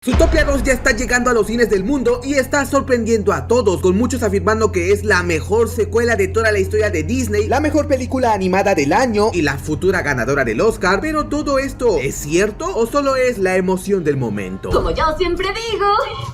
Zootopia 2 ya está llegando a los cines del mundo y está sorprendiendo a todos, con muchos afirmando que es la mejor secuela de toda la historia de Disney, la mejor película animada del año y la futura ganadora del Oscar. Pero ¿todo esto es cierto o solo es la emoción del momento? Como yo siempre digo,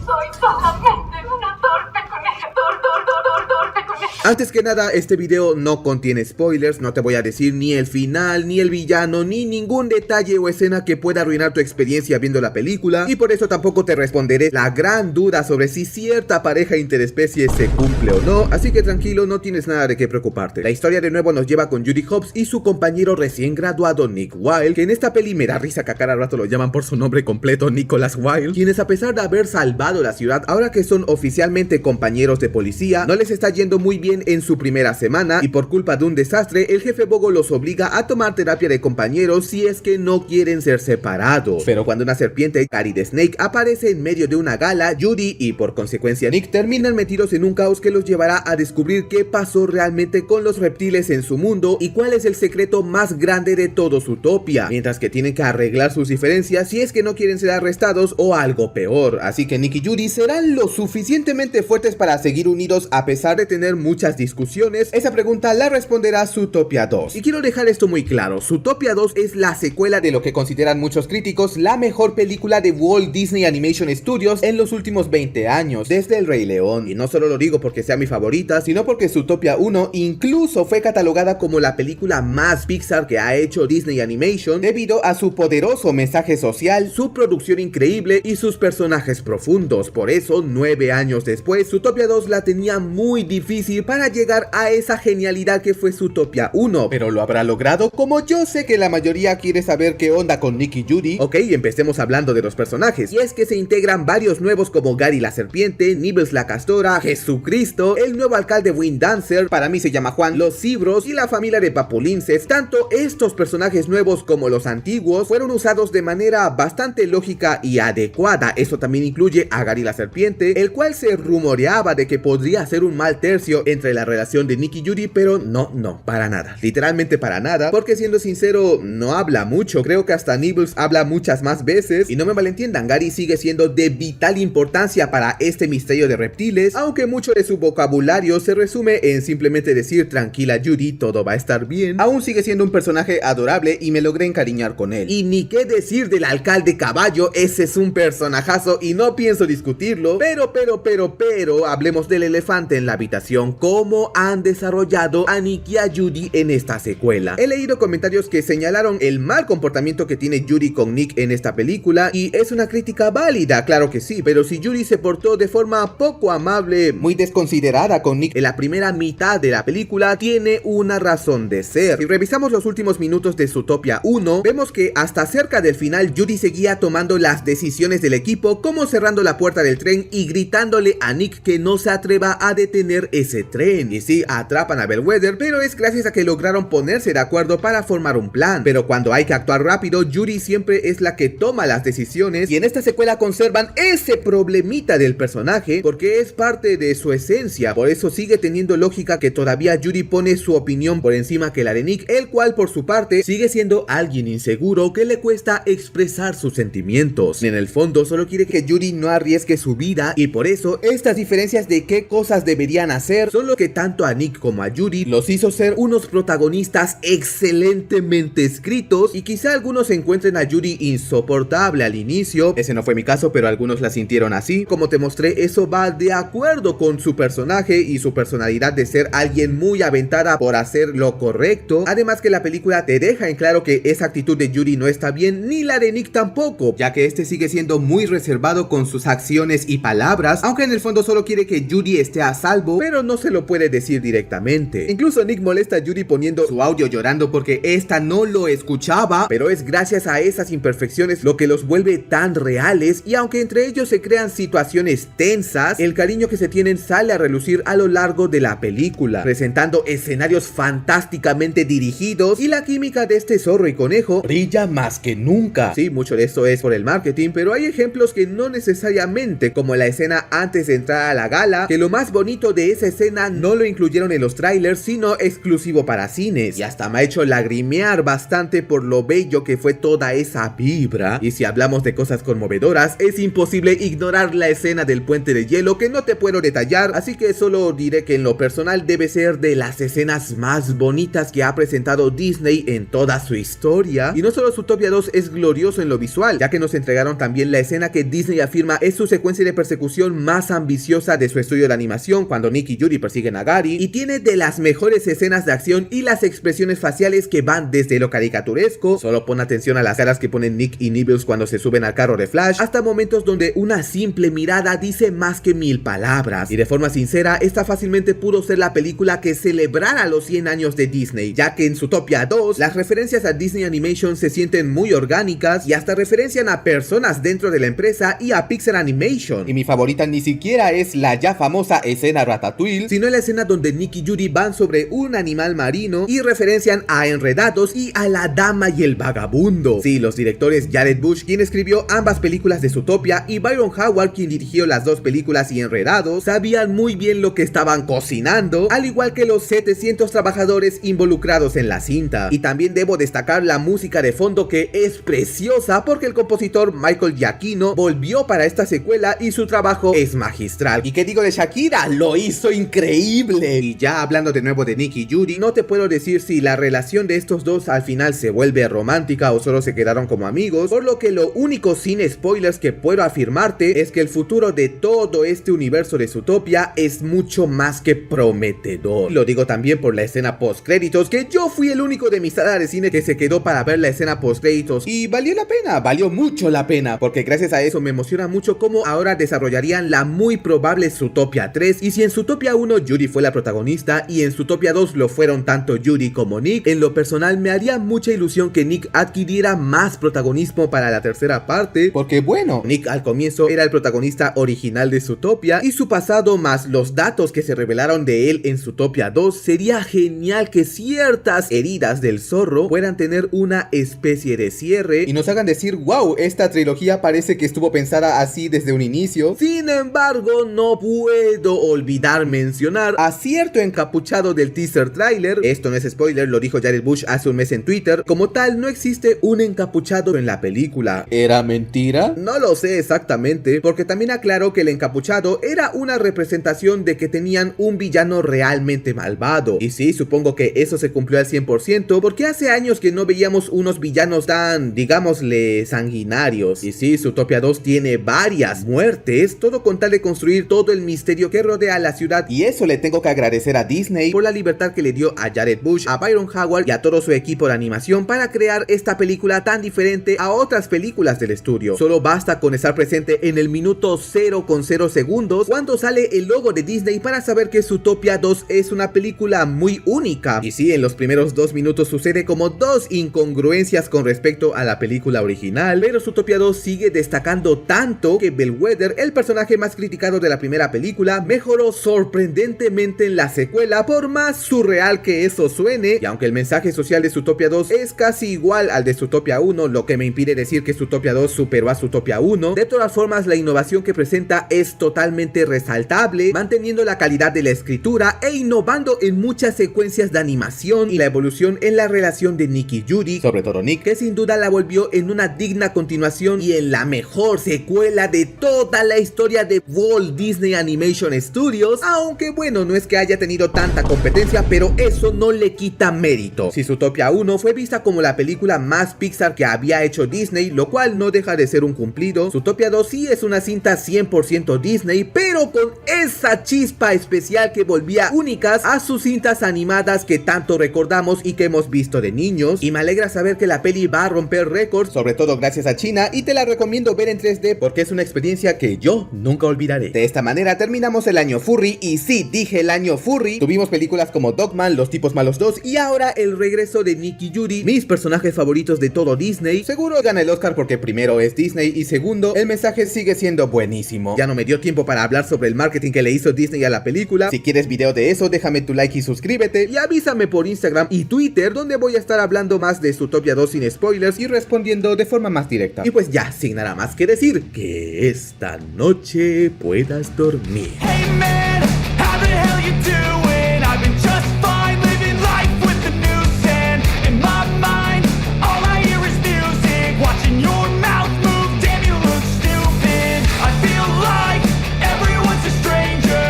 soy solamente una torpe coneja, torpe coneja. Antes que nada, este video no contiene spoilers, no te voy a decir ni el final, ni el villano, ni ningún detalle o escena que pueda arruinar tu experiencia viendo la película, y por eso tampoco te responderé la gran duda sobre si cierta pareja interespecie se cumple o no, así que tranquilo, no tienes nada de qué preocuparte. La historia de nuevo nos lleva con Judy Hopps y su compañero recién graduado Nick Wilde, que en esta peli me da risa que a cada rato lo llaman por su nombre completo, Nicholas Wilde, quienes a pesar de haber salvado la ciudad, ahora que son oficialmente compañeros de policía, no les está yendo muy bien en su primera semana, y por culpa de un desastre, el jefe Bogo los obliga a tomar terapia de compañeros si es que no quieren ser separados. Pero cuando una serpiente, Gary the Snake, aparece en medio de una gala, Judy y por consecuencia Nick terminan metidos en un caos que los llevará a descubrir qué pasó realmente con los reptiles en su mundo y cuál es el secreto más grande de todo Zootopia, mientras que tienen que arreglar sus diferencias si es que no quieren ser arrestados o algo peor. Así que Nick y Judy serán lo suficientemente fuertes para seguir unidos a pesar de tener muchas discusiones. Esa pregunta la responderá Zootopia 2. Y quiero dejar esto muy claro, Zootopia 2 es la secuela de lo que consideran muchos críticos la mejor película de Walt Disney Animation Studios en los últimos 20 años, desde El Rey León. Y no solo lo digo porque sea mi favorita, sino porque Zootopia 1 incluso fue catalogada como la película más Pixar que ha hecho Disney Animation debido a su poderoso mensaje social, su producción increíble y sus personajes profundos. Por eso, 9 años después, Zootopia 2 la tenía muy difícil para llegar a esa genialidad que fue Zootopia 1, pero lo habrá logrado. Como yo sé que la mayoría quiere saber qué onda con Nick y Judy, ok, empecemos hablando de los personajes, y es que se integran varios nuevos como Gary la serpiente, Nibbles la castora, Jesucristo, el nuevo alcalde Wind Dancer, para mí se llama Juan, los Cibros y la familia de Papulinces. Tanto estos personajes nuevos como los antiguos fueron usados de manera bastante lógica y adecuada. Eso también incluye a Gary la serpiente, el cual se rumoreaba de que podría ser un mal tercio entre la relación de Nick y Judy, pero no, para nada, literalmente para nada, porque siendo sincero, no habla mucho. Creo que hasta Nibbles habla muchas más veces, y no me malentiendan, Gary sigue siendo de vital importancia para este misterio de reptiles, aunque mucho de su vocabulario se resume en simplemente decir tranquila Judy, todo va a estar bien. Aún sigue siendo un personaje adorable y me logré encariñar con él. Y ni qué decir del alcalde caballo, ese es un personajazo y no pienso discutirlo, pero hablemos del elefante en la habitación, cómo han desarrollado a Nick y a Judy en esta secuela. He leído comentarios que señalaron el mal comportamiento que tiene Judy con Nick en esta película, y es una crítica válida, claro que sí, pero si Judy se portó de forma poco amable, muy desconsiderada con Nick en la primera mitad de la película, tiene una razón de ser. Si revisamos los últimos minutos de Zootopia 1, vemos que hasta cerca del final Judy seguía tomando las decisiones del equipo, como cerrando la puerta del tren y gritándole a Nick que no se atreva a detener ese tren. Y sí, atrapan a Bellwether, pero es gracias a que lograron ponerse de acuerdo para formar un plan. Pero cuando hay que actuar rápido, Judy siempre es la que toma las decisiones, y en esta secuela conservan ese problemita del personaje porque es parte de su esencia. Por eso sigue teniendo lógica que todavía Judy pone su opinión por encima que la de Nick, el cual por su parte sigue siendo alguien inseguro que le cuesta expresar sus sentimientos. En el fondo solo quiere que Judy no arriesgue su vida, y por eso estas diferencias de qué cosas deberían hacer son lo que tanto a Nick como a Judy los hizo ser unos protagonistas excelentemente escritos. Y quizá algunos encuentren a Judy insoportable al inicio, ese no fue mi caso, pero algunos la sintieron así. Como te mostré, eso va de acuerdo con su personaje y su personalidad de ser alguien muy aventada por hacer lo correcto. Además que la película te deja en claro que esa actitud de Judy no está bien, ni la de Nick tampoco, ya que este sigue siendo muy reservado con sus acciones y palabras, aunque en el fondo solo quiere que Judy esté a salvo, pero no se lo puede decir directamente. Incluso Nick molesta a Judy poniendo su audio llorando porque esta no lo escuchaba, pero es gracias a esas imperfecciones lo que los vuelve tan reales, y aunque entre ellos se crean situaciones tensas, el cariño que se tienen sale a relucir a lo largo de la película, presentando escenarios fantásticamente dirigidos, y la química de este zorro y conejo brilla más que nunca. Sí, mucho de esto es por el marketing, pero hay ejemplos que no necesariamente, como la escena antes de entrar a la gala, que lo más bonito de esa escena escena no lo incluyeron en los trailers, sino exclusivo para cines, y hasta me ha hecho lagrimear bastante por lo bello que fue toda esa vibra. Y si hablamos de cosas conmovedoras, es imposible ignorar la escena del puente de hielo, que no te puedo detallar, así que solo diré que en lo personal debe ser de las escenas más bonitas que ha presentado Disney en toda su historia. Y no solo Zootopia 2 es glorioso en lo visual, ya que nos entregaron también la escena que Disney afirma es su secuencia de persecución más ambiciosa de su estudio de animación, cuando Nick y Judy persiguen a Gary, y tiene de las mejores escenas de acción y las expresiones faciales que van desde lo caricaturesco, solo pon atención a las caras que ponen Nick y Nibbles cuando se suben al carro de Flash, hasta momentos donde una simple mirada dice más que 1000 palabras. Y de forma sincera, esta fácilmente pudo ser la película que celebrara los 100 años de Disney, ya que en Zootopia 2 las referencias a Disney Animation se sienten muy orgánicas y hasta referencian a personas dentro de la empresa y a Pixar Animation. Y mi favorita ni siquiera es la ya famosa escena Ratatouille, sino la escena donde Nick y Judy van sobre un animal marino y referencian a Enredados y a La Dama y el Vagabundo. Sí, los directores Jared Bush, quien escribió ambas películas de Zootopia, y Byron Howard, quien dirigió las dos películas y Enredados, sabían muy bien lo que estaban cocinando, al igual que los 700 trabajadores involucrados en la cinta. Y también debo destacar la música de fondo, que es preciosa porque el compositor Michael Giacchino volvió para esta secuela y su trabajo es magistral. ¿Y qué digo de Shakira? Lo hizo increíble. Y ya hablando de nuevo de Nick y Judy, no te puedo decir si la relación de estos dos al final se vuelve romántica o solo se quedaron como amigos, por lo que lo único sin spoilers que puedo afirmarte es que el futuro de todo este universo de Zootopia es mucho más que prometedor. Lo digo también por la escena post créditos, que yo fui el único de mi sala de cine que se quedó para ver la escena post créditos, y valió la pena, valió mucho la pena, porque gracias a eso me emociona mucho cómo ahora desarrollarían la muy probable Zootopia 3, y si en Zootopia 1 Judy fue la protagonista y en Zootopia 2 lo fueron tanto Judy como Nick, en lo personal me haría mucha ilusión que Nick adquiriera más protagonismo para la tercera parte, porque bueno, Nick al comienzo era el protagonista original de Zootopia, y su pasado más los datos que se revelaron de él en Zootopia 2, sería genial que ciertas heridas del zorro puedan tener una especie de cierre y nos hagan decir, wow, esta trilogía parece que estuvo pensada así desde un inicio. Sin embargo, no puedo olvidar mencionar a cierto encapuchado del teaser trailer. Esto no es spoiler, lo dijo Jared Bush hace un mes en Twitter. Como tal, no existe un encapuchado en la película. ¿Era mentira? No lo sé exactamente, porque también aclaró que el encapuchado era una representación de que tenían un villano realmente malvado. Y sí, supongo que eso se cumplió al 100%, porque hace años que no veíamos unos villanos tan, digámosle, sanguinarios. Y sí, Zootopia 2 tiene varias muertes, todo con tal de construir todo el misterio que rodea a la ciudad, y eso le tengo que agradecer a Disney por la libertad que le dio a Jared Bush, a Byron Howard y a todo su equipo de animación para crear esta película tan diferente a otras películas del estudio. Solo basta con estar presente en el minuto 0,0 segundos cuando sale el logo de Disney para saber que Zootopia 2 es una película muy única. Y sí, en los primeros 2 minutos sucede como dos incongruencias con respecto a la película original, pero Zootopia 2 sigue destacando tanto que Bellwether, el personaje más criticado de la primera película, mejoró sorprendentemente en la secuela, por más surreal que eso suene. Y aunque el mensaje social de Zootopia 2 es casi igual al de Zootopia 1, lo que me impide decir que Zootopia 2 superó a Zootopia 1, de todas formas la innovación que presenta es totalmente resaltable, manteniendo la calidad de la escritura e innovando en muchas secuencias de animación y la evolución en la relación de Nick y Judy, sobre todo Nick, que sin duda la volvió en una digna continuación y en la mejor secuela de toda la historia de Walt Disney Animation Studios, aunque bueno, no es que haya tenido tanta competencia, pero eso no le quita mérito. Si Zootopia 1 fue vista como la película más Pixar que había hecho Disney, lo cual no deja de ser un cumplido, Zootopia 2 sí es una cinta 100% Disney, pero con esa chispa especial que volvía únicas a sus cintas animadas que tanto recordamos y que hemos visto de niños. Y me alegra saber que la peli va a romper récords, sobre todo gracias a China, y te la recomiendo ver en 3D porque es una experiencia que yo nunca olvidaré. De esta manera terminamos el año furry, y sí, dije el año furry. Tuvimos películas como Dogman, Los Tipos Malos 2 y ahora el regreso de Nick y Judy, mis personajes favoritos de todo Disney. Seguro gana el Oscar porque primero es Disney y segundo, el mensaje sigue siendo buenísimo. Ya no me dio tiempo para hablar sobre el marketing que le hizo Disney a la película. Si quieres video de eso, déjame tu like y suscríbete, y avísame por Instagram y Twitter, donde voy a estar hablando más de Zootopia 2 sin spoilers y respondiendo de forma más directa. Y pues ya, sin nada más que decir, que esta noche puedas dormir. Hey man, how the hell you doing? I've been just fine, living life with the noose, and in my mind, all I hear is music. Watching your mouth move, damn, you look stupid. I feel like everyone's a stranger.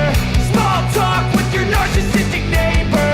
Small talk with your narcissistic neighbor.